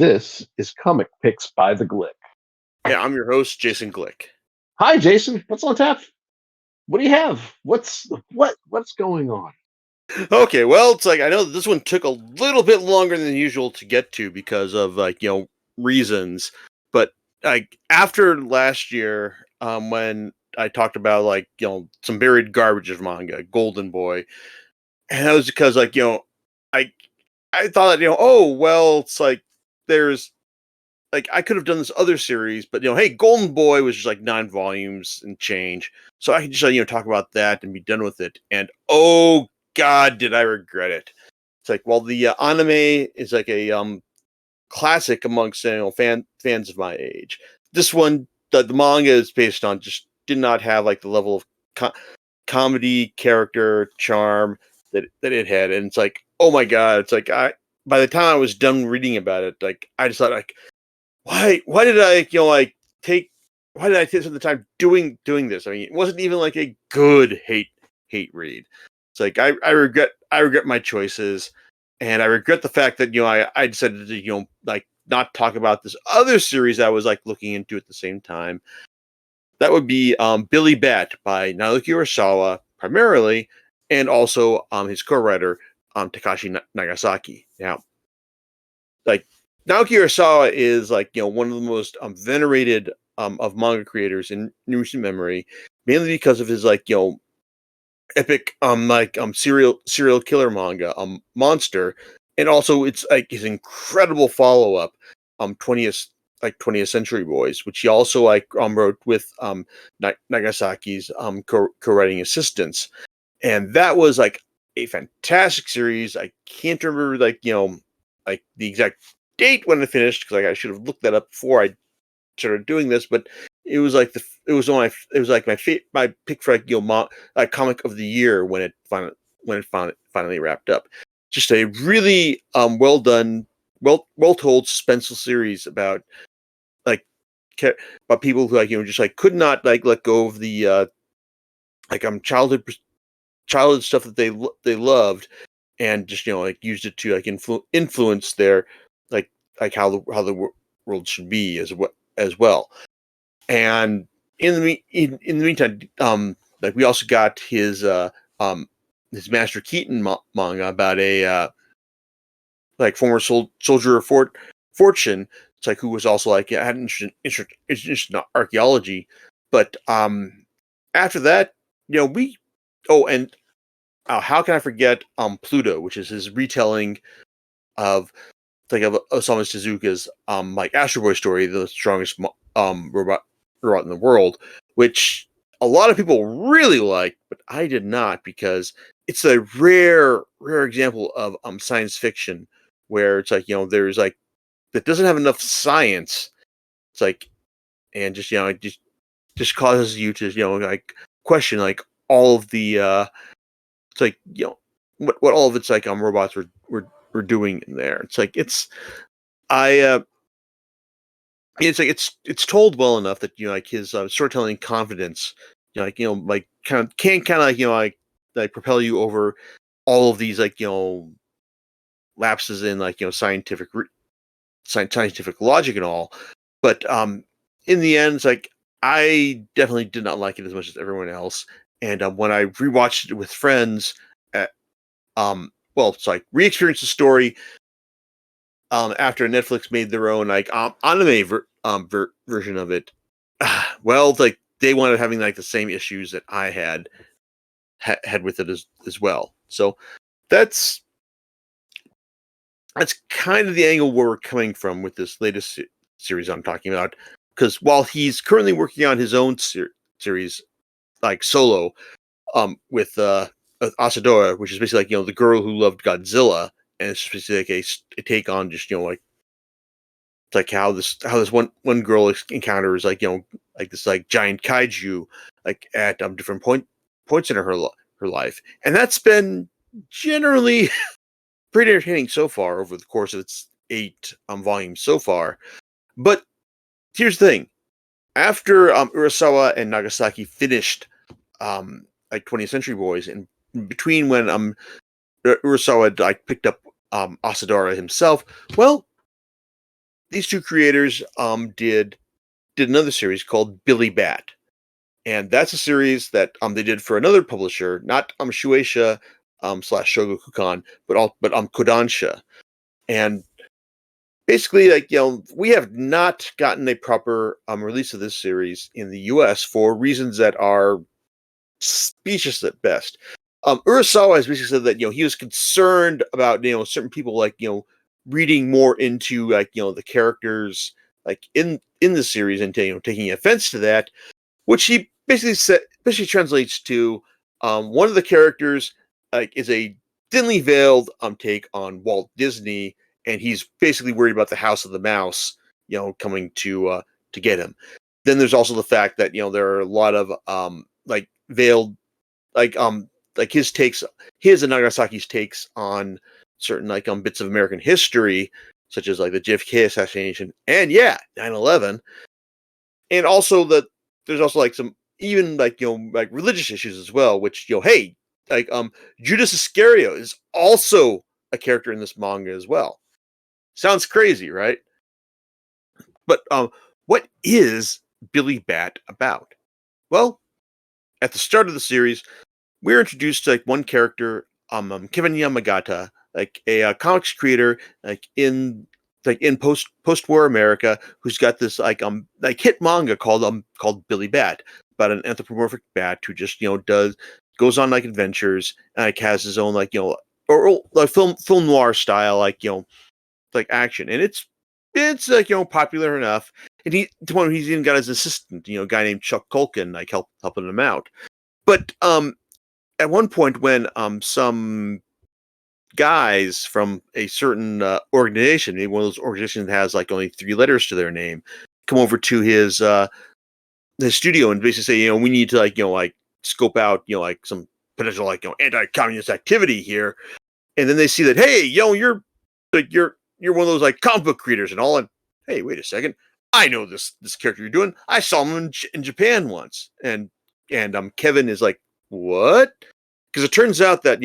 This is Comic Picks by the Glick. Hey, I'm your host, Jason Glick. Hi, Jason. What's on tap? What do you have? What's going on? Okay, well, it's like I know this one took a little bit longer than usual to get to because of reasons. But like after last year, when I talked about some buried garbage of manga, Golden Boy, and that was because I I thought that oh well, it's like there's I could have done this other series, but hey, Golden Boy was just like 9 volumes and change, so I could just talk about that and be done with it. And oh god, did I regret it! It's like while the anime is like a classic amongst fans of my age, this one the manga is based on just did not have like the level of comedy, character, charm that it had, and it's like oh my god, it's like I by the time I was done reading about it, like I just thought like why did I take why did I take some of the time doing this? I mean, it wasn't even like a good hate read. It's like I regret my choices, and I regret the fact that I decided to like not talk about this other series I was like looking into at the same time. That would be Billy Bat by Naoki Urasawa primarily, and also his co-writer Takashi Nagasaki. Now, like Naoki Urasawa is like one of the most venerated of manga creators in recent memory, mainly because of his epic serial killer manga Monster, and also it's like his incredible follow up 20th Century Boys, which he also wrote with Nagasaki's co-writing assistants, and that was like a fantastic series. I can't remember like the exact date when it finished because I should have looked that up before I started doing this, but it was like it was like my pick for comic of the year when it finally wrapped up. Just a really well done, well told suspenseful series about like about people who just like could not like let go of the childhood stuff that they loved, and just like used it to like influence their how the world should be as well. And in the meantime, like we also got his Master Keaton manga about a like former soldier of fortune. It's like who was also like had an interest in archaeology, but after that, we and how can I forget Pluto, which is his retelling of of Osamu Tezuka's like Astro Boy story, the strongest robot in the world, which a lot of people really like, but I did not because it's a rare example of science fiction where it's like there's like that doesn't have enough science. It's like and just it just causes you to like question like all of the it's like what all of its like robots were doing in there. It's like I it's like it's told well enough that like his storytelling confidence, like kind of like propel you over all of these lapses in scientific logic and all. But in the end, it's like I definitely did not like it as much as everyone else. And when I rewatched it with friends, at, well, it's like re-experienced the story after Netflix made their own like anime version of it. Well, like they wanted having like the same issues that I had with it as well. So that's kind of the angle where we're coming from with this latest series I'm talking about. Because while he's currently working on his own series, like solo, with Asadora, which is basically like the girl who loved Godzilla, and it's basically like a take on just like it's like how this one girl encounters like like this like giant kaiju like at different points in her life, and that's been generally pretty entertaining so far over the course of its 8 volumes so far. But here's the thing: after Urasawa and Nagasaki finished like 20th Century Boys, and between when Urasawa like picked up Asadora himself, well, these two creators did another series called Billy Bat, and that's a series that they did for another publisher, not Shueisha slash Shogakukan, but Kodansha. And basically, like, we have not gotten a proper release of this series in the U.S. for reasons that are specious at best. Urasawa has basically said that he was concerned about certain people, like, reading more into, like, the characters, like, in the series, and taking offense to that, which he basically translates to one of the characters, like, is a thinly veiled take on Walt Disney, and he's basically worried about the House of the Mouse, coming to get him. Then there's also the fact that there are a lot of like veiled, like his and Nagasaki's takes on certain, like, bits of American history, such as, like, the JFK assassination and 9/11, and also there's also, like, some even, like, like, religious issues as well, which, hey, like, Judas Iscariot is also a character in this manga as well. Sounds crazy, right? But what is Billy Bat about? Well, at the start of the series, we're introduced to, like, one character, Kevin Yamagata, like a comics creator, like in post-war America, who's got this, like hit manga called Billy Bat, about an anthropomorphic bat who just goes on, like, adventures, and, like, has his own, like, or like film noir style, like, like, action, and it's like, popular enough, and to one he's even got his assistant, a guy named Chuck Culkin, like, helping him out. But at one point, when some guys from a certain organization, maybe one of those organizations that has, like, only 3 letters to their name, come over to his studio and basically say, we need to, like scope out, like, some potential, like, anti-communist activity here. And then they see that, hey, you're one of those, like, comic book creators and all, and hey, wait a second, I know this character you're doing. I saw him in Japan once, and Kevin is like, what? Because it turns out that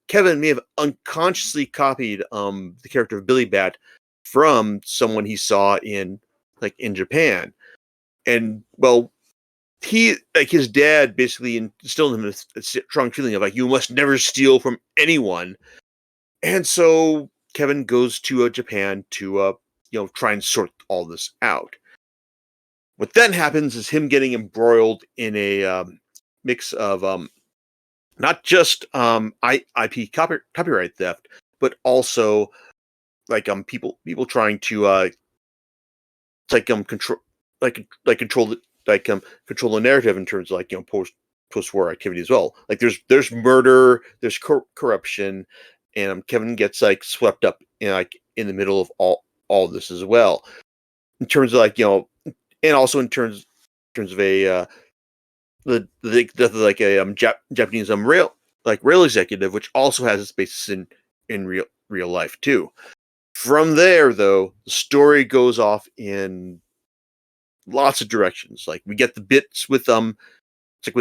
Kevin may have unconsciously copied the character of Billy Bat from someone he saw in Japan, and well, he, like, his dad basically instilled in him a strong feeling of, like, you must never steal from anyone, and so Kevin goes to Japan to try and sort all this out. What then happens is him getting embroiled in a mix of not just IP copyright theft, but also, like, people trying to control, control the, control the narrative in terms of, like, post-war activity as well. Like, there's murder, there's corruption, and Kevin gets, like, swept up in the middle of all this as well. In terms of, like, and also in terms of a the death of, like, a Japanese rail executive, which also has its basis in real life too. From there, though, the story goes off in lots of directions. Like, we get the bits with it's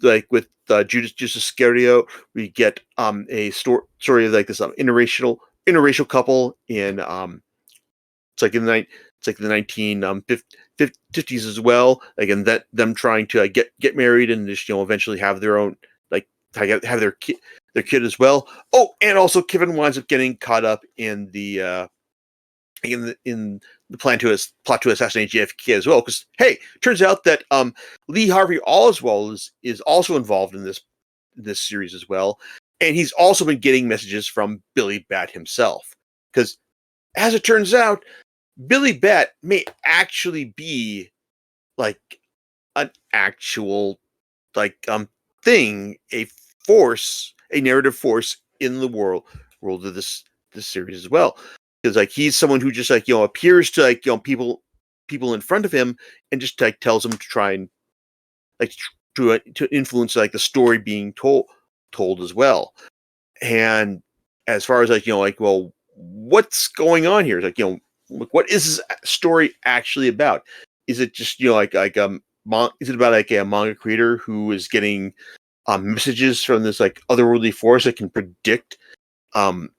like with Judas Iscariot. We get a story of, like, this interracial couple in it's like in the it's like the 1950s as well. Like, and that them trying to, like, get married and just eventually have their own, like, have their kid as well. Oh, and also Kevin winds up getting caught up in the plot to assassinate JFK as well. Because, hey, turns out that Lee Harvey Oswald is also involved in this series as well, and he's also been getting messages from Billy Bat himself. Because, as it turns out, Billy Bat may actually be, like, an actual, like, thing, a narrative force in the world of this series as well. Because, like, he's someone who just, like, appears to, like, people in front of him, and just, like, tells him to try and, like, to influence, like, the story being told as well. And as far as, like, like, well, what's going on here? Like, what is this story actually about? Is it just, is it about, like, a manga creator who is getting messages from this, like, otherworldly force that can predict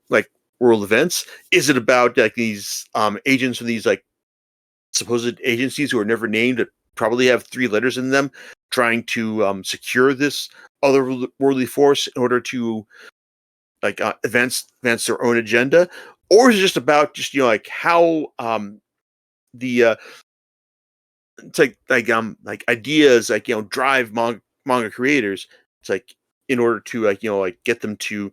like, world events? Is it about, like, these agents from these, like, supposed agencies who are never named that probably have 3 letters in them, trying to secure this otherworldly force in order to advance their own agenda, or is it just about just like how the it's like ideas drive manga creators. It's like in order to get them to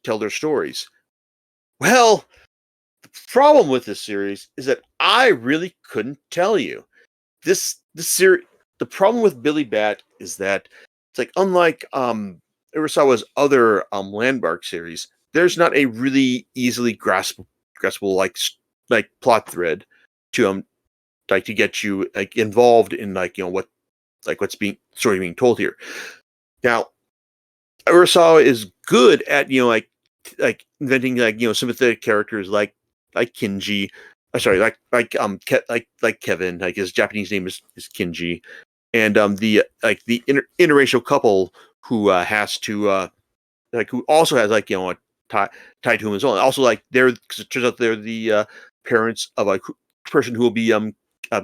tell their stories. Well, the problem with this series is that I really couldn't tell you this series. The problem with Billy Bat is that it's like unlike Urasawa's other landmark series, there's not a really easily graspable like plot thread to to get you like involved in what's being story being told here. Now, Urasawa is good at like inventing sympathetic characters like Kinji. Sorry, like Kevin. Like his Japanese name is Kinji, and the interracial couple who has to who also has a tie tied to him as well. Also, like because it turns out they're the parents of a person who will be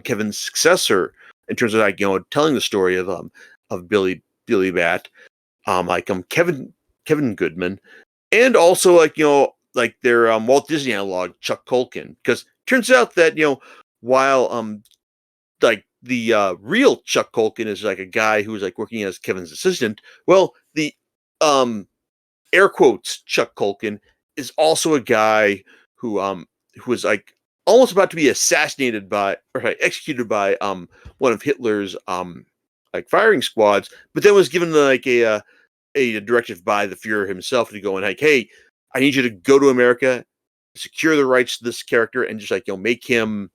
Kevin's successor in terms of telling the story of Billy Bat, Kevin Goodman, and also like their Walt Disney analog Chuck Culkin, because turns out that while like the real Chuck Culkin is like a guy who's like working as Kevin's assistant. Well, the um air quotes Chuck Culkin is also a guy who was like almost about to be assassinated by or executed by one of Hitler's like firing squads, but then was given like a directive by the Fuhrer himself to go and like, hey, I need you to go to America, secure the rights to this character, and just like make him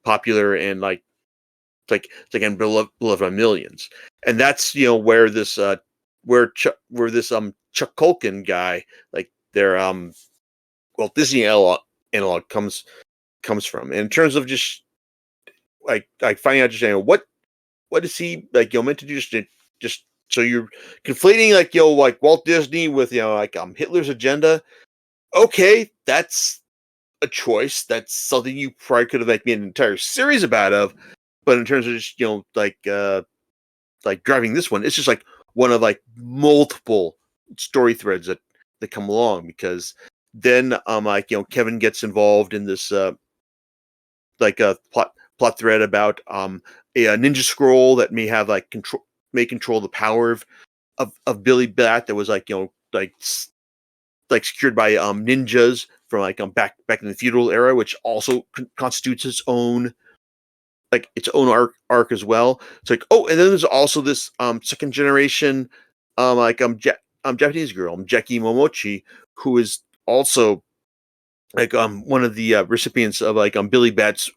popular and and beloved by millions. And that's where this where this Chuck Culkin guy, like their Walt Disney analog comes from. And in terms of just like finding out just what is he like meant to do, just so you're conflating like Walt Disney with Hitler's agenda. Okay, that's a choice. That's something you probably could have like made an entire series of. But in terms of just like driving this one, it's just like one of like multiple story threads that come along, because then Kevin gets involved in this like a plot thread about a ninja scroll that may control the power of Billy Bat, that was like secured by ninjas from back in the feudal era, which also constitutes its own arc as well. It's like, oh, and then there's also this second generation Japanese girl, Jackie Momochi, who is also one of the recipients of Billy Bat's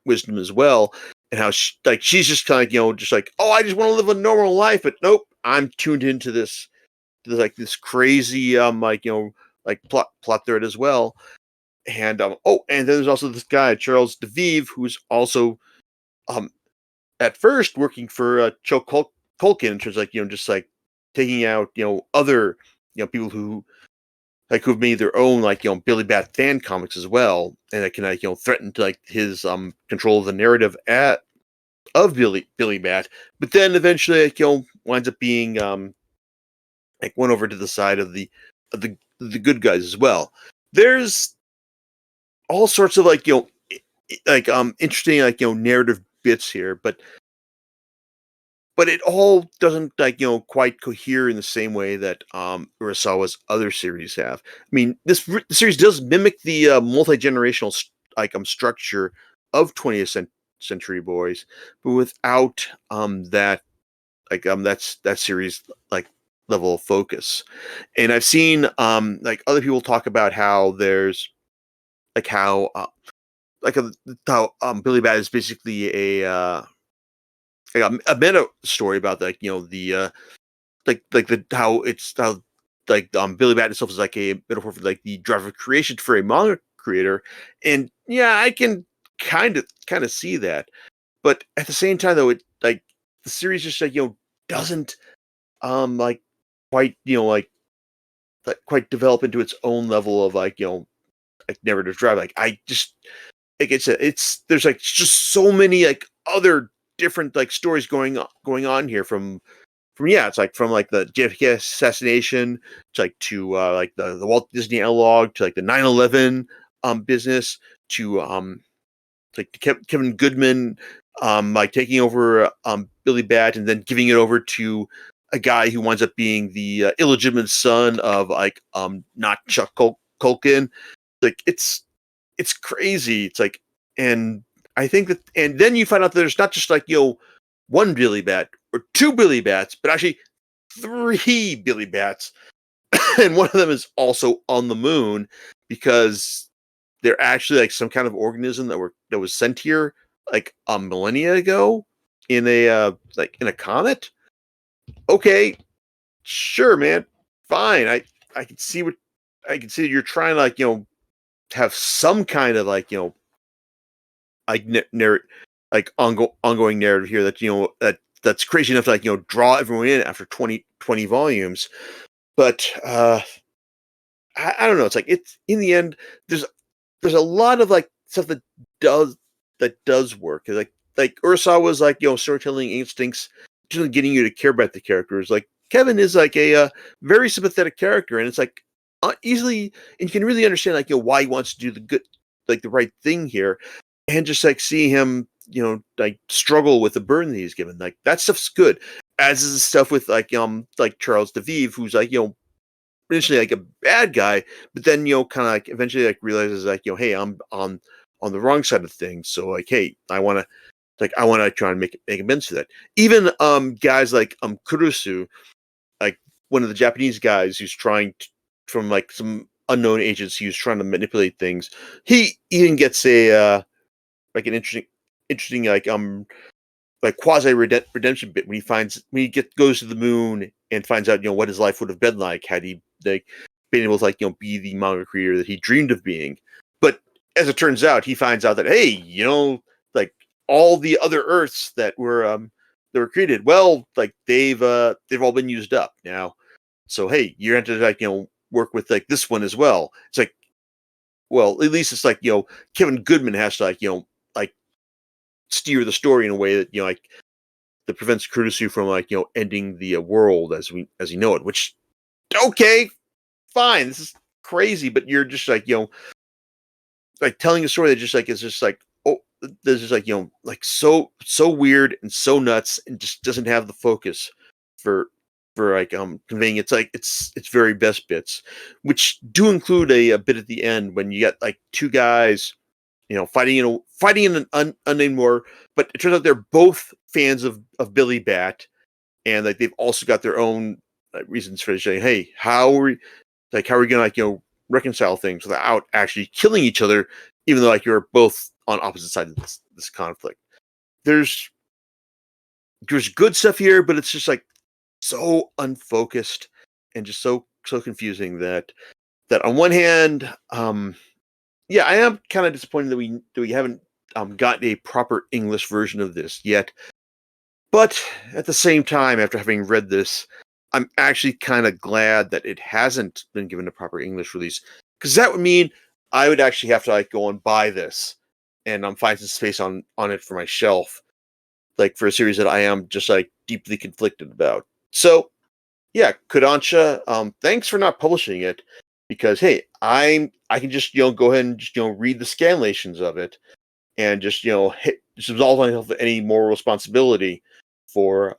wisdom as well, and how she's just kind of just like, oh, I just want to live a normal life, but nope, I'm tuned into this crazy plot thread as well. And and then there's also this guy Charles DeVive, who's also at first working for Joe Culkin in terms of just like taking out other people who've made their own Billy Bat fan comics as well, and that can threaten to his control of the narrative of Billy Bat. But then eventually winds up being went over to the side of the good guys as well. There's all sorts of interesting narrative bits here, but it all doesn't quite cohere in the same way that Urasawa's other series have. I mean, the series does mimic the multi-generational structure of 20th Century Boys, but without that series level of focus. And I've seen other people talk about how there's how Billy Bat is basically a meta story about the how it's how Billy Bat itself is like a metaphor for the drive of creation for a manga creator. And yeah, I can kind of see that, but at the same time though, it the series just doesn't quite quite develop into its own level of like Never to Drive. Like I just like it's there's like just so many like other different like stories going on here from yeah, it's like from like the JFK assassination to like the Walt Disney analog to like the 9/11 business to like Kevin Goodman like taking over Billy Bat and then giving it over to a guy who winds up being the illegitimate son of like not Chuck Culkin. Like it's crazy. It's like, and I think that, and then you find out that there's not just like one Billy Bat or two Billy Bats, but actually three Billy Bats, and one of them is also on the moon because they're actually like some kind of organism that was sent here like a millennia ago in a like in a comet. Okay, sure, man, fine. I can see what I can see. You're trying to like have some kind of like like like ongoing narrative here that that's crazy enough to like draw everyone in after 20 volumes. But I don't know. It's like it's in the end. There's a lot of like stuff does that does work. Like Urasawa's like storytelling instincts, just getting you to care about the characters. Like Kevin is like a very sympathetic character, and it's like easily, and you can really understand like why he wants to do the good, like the right thing here, and just like see him like struggle with the burden that he's given. Like that stuff's good. As is the stuff with like Charles DeVive, who's like initially like a bad guy, but then kind of like eventually like realizes like hey, I'm on the wrong side of things, so like hey, I want to try and make amends for that. Even guys like Kurusu, like one of the Japanese guys who's trying to, from like some unknown agency who's trying to manipulate things, he even gets a like an interesting like quasi redemption bit when he goes to the moon and finds out what his life would have been like had he like been able to like be the manga creator that he dreamed of being. But as it turns out, he finds out that hey, like all the other Earths that were created, well, like they've all been used up now. So hey, you're going to like work with like this one as well. It's like, well, at least it's like Kevin Goodman has to like steer the story in a way that like that prevents Kurusu from like ending the world as we know it. Which okay, fine, this is crazy, but you're just like like telling a story that just like is just like oh, there's just like like so weird and so nuts and just doesn't have the focus for like conveying its very best bits, which do include a bit at the end when you get like two guys fighting in an unnamed war, but it turns out they're both fans of Billy Bat, and like they've also got their own reasons for saying, hey, how are we gonna like reconcile things without actually killing each other, even though like you're both on opposite sides of this conflict. There's good stuff here, but it's just like so unfocused and just so confusing that on one hand, yeah, I am kind of disappointed that we haven't gotten a proper English version of this yet. But at the same time, after having read this, I'm actually kind of glad that it hasn't been given a proper English release, because that would mean I would actually have to like go and buy this and find some space on it for my shelf, like for a series that I am just like deeply conflicted about. So yeah, Kodansha, thanks for not publishing it, because hey, I can just go ahead and just read the scanlations of it and just just absolve myself of any moral responsibility for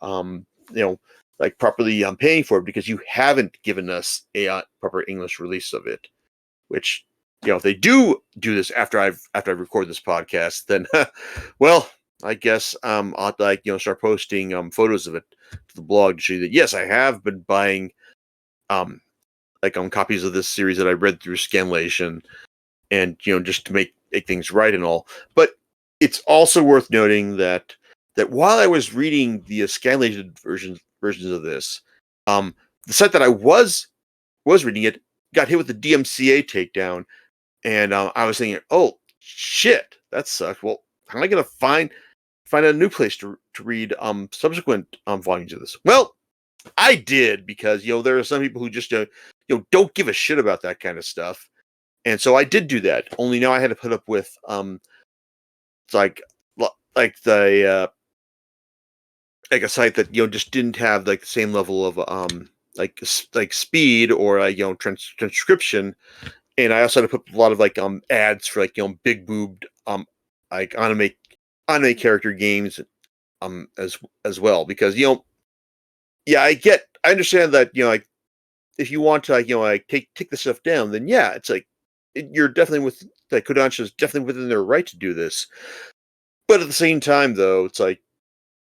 like properly paying for it, because you haven't given us a proper English release of it. Which if they do this after I've recorded this podcast, then well, I guess I'll have to like start posting photos of it to the blog to show you that yes, I have been buying like copies of this series that I read through scanlation, and just to make things right and all. But it's also worth noting that while I was reading the scanlated versions of this, the site that I was reading it got hit with the DMCA takedown, and I was thinking, oh shit, that sucks. Well, how am I gonna find a new place to read subsequent volumes of this? Well, I did, because there are some people who just don't give a shit about that kind of stuff, And so I did do that. Only now I had to put up with it's like the like a site that just didn't have like the same level of like speed or like transcription. And I also had to put a lot of like ads for like big boobed like anime character games as well, because yeah, I understand that like if you want to like like take the stuff down, then yeah, it's like you're definitely with like Kodansha is definitely within their right to do this. But at the same time, though, it's like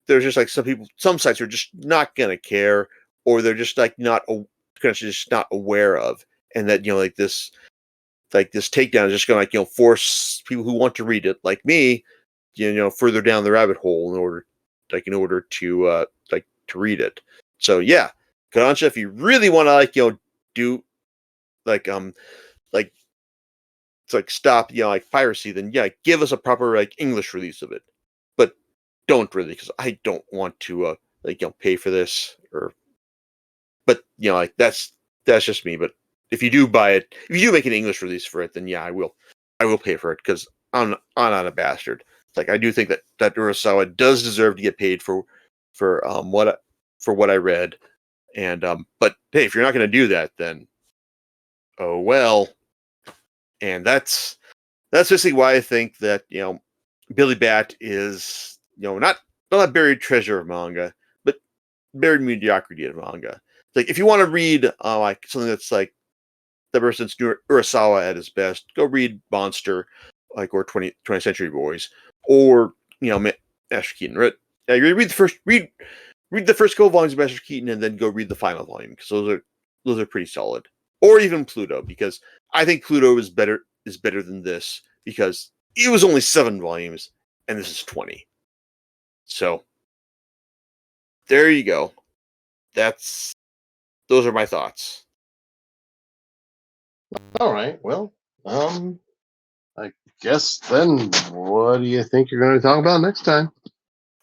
there's just like some sites are just not gonna care, or they're just like not just not aware of, and that like this takedown is just gonna like force people who want to read it, like me, further down the rabbit hole in order to like to read it. So yeah, Kodansha, if you really want to like do like like it's like stop like piracy, then yeah, give us a proper like English release of it. But don't really, because I don't want to like pay for this, or but like that's just me. But if you do buy it, if you do make an English release for it, then yeah, I will pay for it, because I'm not a bastard. It's like I do think that Urasawa does deserve to get paid for what I read. And but hey, if you're not going to do that, then oh well. And that's basically why I think that Billy Bat is not buried treasure of manga, but buried mediocrity of manga. Like if you want to read like something that's like the person's Urasawa at his best, go read Monster, like, or 20th Century Boys, or Master Keaton. Right? Yeah, you read the first couple volumes of Master Keaton, and then go read the final volume, because those are pretty solid. Or even Pluto, because I think Pluto is better than this, because it was only 7 volumes and this is 20. So there you go. Those are my thoughts. All right. Well, I guess then, what do you think you're going to talk about next time?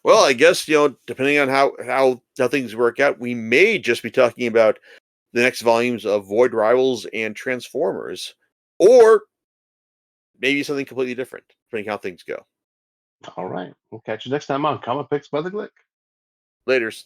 Well, I guess depending on how things work out, we may just be talking about the next volumes of Void Rivals and Transformers, or maybe something completely different, depending on how things go. All right. We'll catch you next time on Comic Picks by the Glick. Laters.